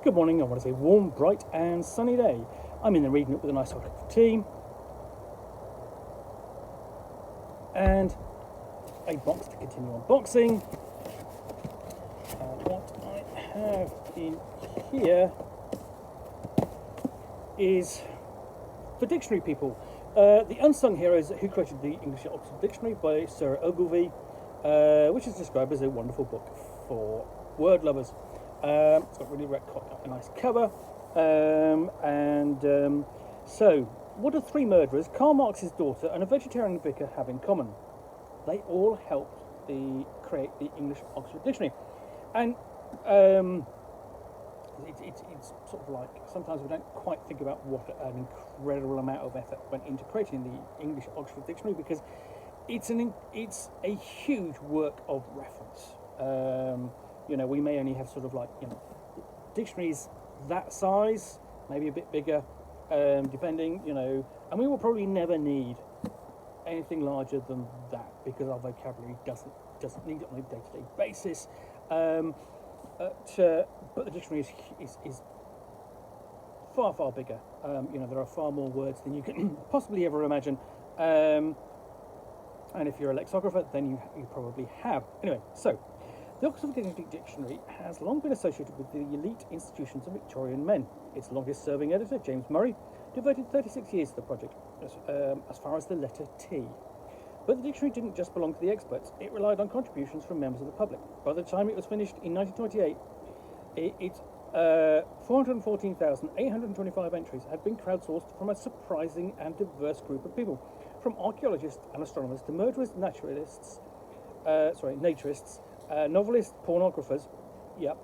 Good morning, I want to say warm, bright and sunny day. I'm in the reading it with a nice hot cup of tea and a box to continue unboxing. What I have in here is for dictionary people. The Unsung Heroes Who Created the English Oxford Dictionary by Sarah Ogilvie, which is described as a wonderful book for word lovers. It's got really a nice cover. So, what do three murderers, Karl Marx's daughter and a vegetarian vicar, have in common? They all helped create the English Oxford Dictionary. And it's sort of like, sometimes we don't quite think about what an incredible amount of effort went into creating the English Oxford Dictionary, because it's a huge work of reference. We may only have sort of like, dictionaries that size, maybe a bit bigger, depending, and we will probably never need anything larger than that, because our vocabulary doesn't need it on a day-to-day basis. But the dictionary is far, far bigger. There are far more words than you can possibly ever imagine. And if you're a lexicographer, then you probably have. Anyway, so the Oxford Dictionary has long been associated with the elite institutions of Victorian men. Its longest-serving editor, James Murray, devoted 36 years to the project, as far as the letter T. But the dictionary didn't just belong to the experts. It relied on contributions from members of the public. By the time it was finished in 1928, its 414,825 entries had been crowdsourced from a surprising and diverse group of people, from archaeologists and astronomers to murderers, naturists, novelists, pornographers,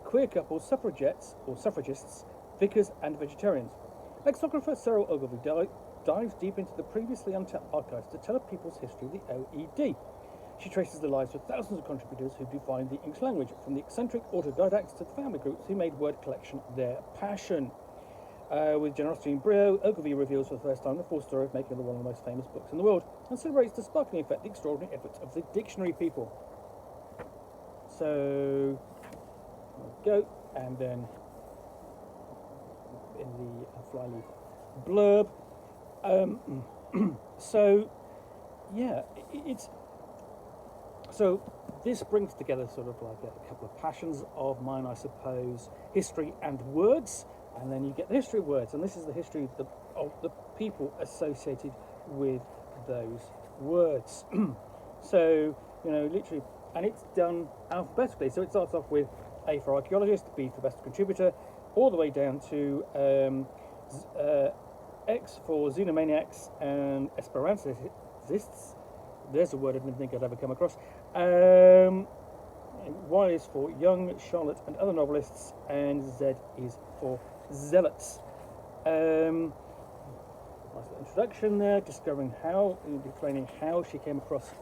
queer couples, suffragists, vicars and vegetarians. Lexicographer Sarah Ogilvie dives deep into the previously untapped archives to tell of people's history of the OED. She traces the lives of thousands of contributors who defined the English language, from the eccentric autodidacts to the family groups who made word collection their passion. With generosity and brio, Ogilvie reveals for the first time the full story of making one of the most famous books in the world, and celebrates the sparkling effect, the extraordinary efforts of the dictionary people. So, there we go, and then in the flyleaf blurb. So this brings together sort of like a couple of passions of mine, I suppose: history and words. And then you get the history of words, and this is the history of the people associated with those words. So, literally, and it's done alphabetically. So it starts off with A for archaeologist, B for best contributor, all the way down to X for xenomaniacs and Esperantists. There's a word I didn't think I'd ever come across. Y is for young, Charlotte and other novelists, and Z is for zealots. Nice little introduction there, explaining how she came across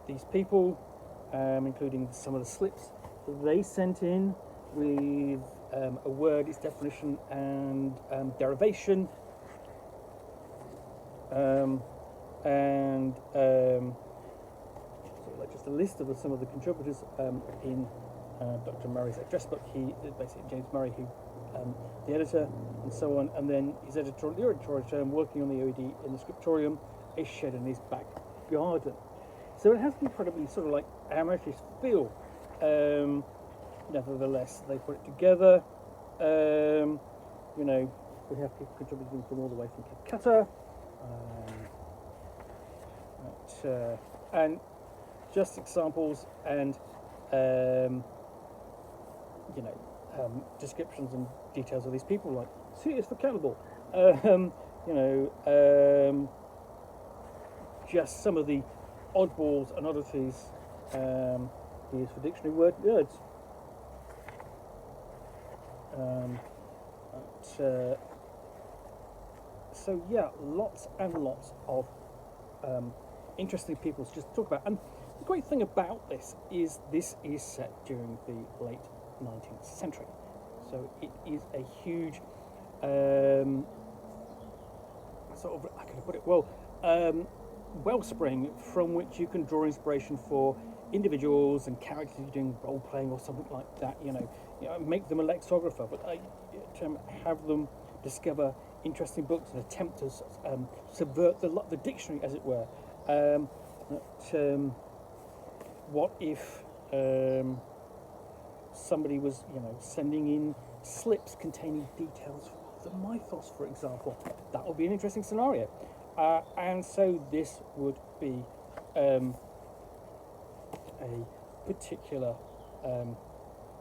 these people, including some of the slips that they sent in with a word, its definition and derivation, just a list of some of the contributors in Dr. Murray's address book. He basically James Murray, who the editor, and so on, and then his editorial term, working on the OED in the scriptorium, a shed in his back garden. So it has an incredibly sort of like amateurish feel. Nevertheless, they put it together. We have people contributing from all the way from Calcutta, and just examples and descriptions and details of these people, like C is for cannibal. Just some of the oddballs and oddities. D is for dictionary word nerds. Lots and lots of interesting people to just talk about. And the great thing about this is set during the late 19th century. So it is a huge wellspring from which you can draw inspiration for individuals and characters you're doing role playing or something like that, make them a lexicographer, but have them discover interesting books and attempt to subvert the dictionary, as it were. What if somebody was, sending in slips containing details of the mythos, for example? That would be an interesting scenario. And so this would be a particular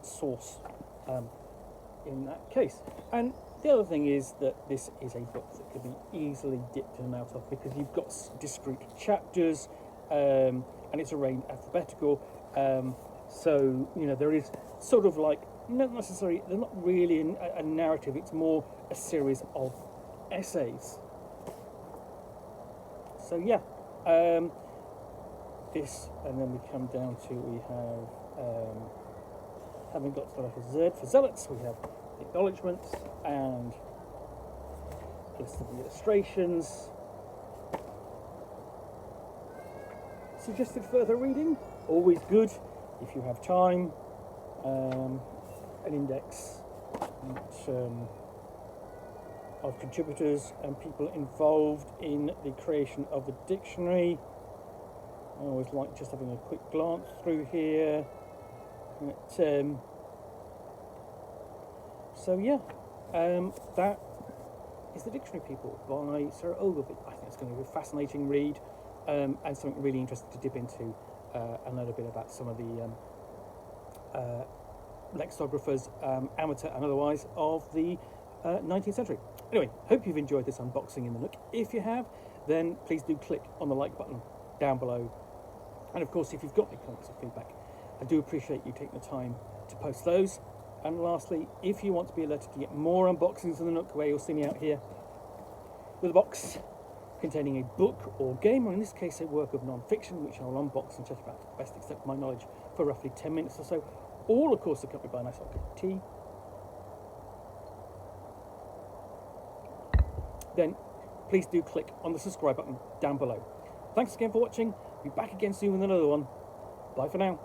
source in that case. And the other thing is that this is a book that could be easily dipped in and out of, because you've got discrete chapters, and it's arranged alphabetical. So there is sort of like not necessarily, they're not really a narrative. It's more a series of essays. So yeah, this, and then we come down to, we have having got to the letter Z for zealots, we have the acknowledgements and a list of illustrations. Suggested further reading, always good if you have time. An index of contributors and people involved in the creation of the dictionary. I always like just having a quick glance through here. So yeah, that is The Dictionary People by Sarah Ogilvie. I think it's going to be a fascinating read, and something really interesting to dip into, and learn a bit about some of the lexicographers, amateur and otherwise, of the 19th century. Anyway, hope you've enjoyed this unboxing in the Nook. If you have, then please do click on the like button down below. And of course, if you've got any comments or feedback, I do appreciate you taking the time to post those. And lastly, if you want to be alerted to get more unboxings in the Nook, where you'll see me out here with a box containing a book or game, or in this case a work of non-fiction, which I'll unbox and chat about to the best extent of my knowledge for roughly 10 minutes or so, all of course accompanied by a nice hot cup of tea, then please do click on the subscribe button down below. Thanks again for watching. Be back again soon with another one. Bye for now.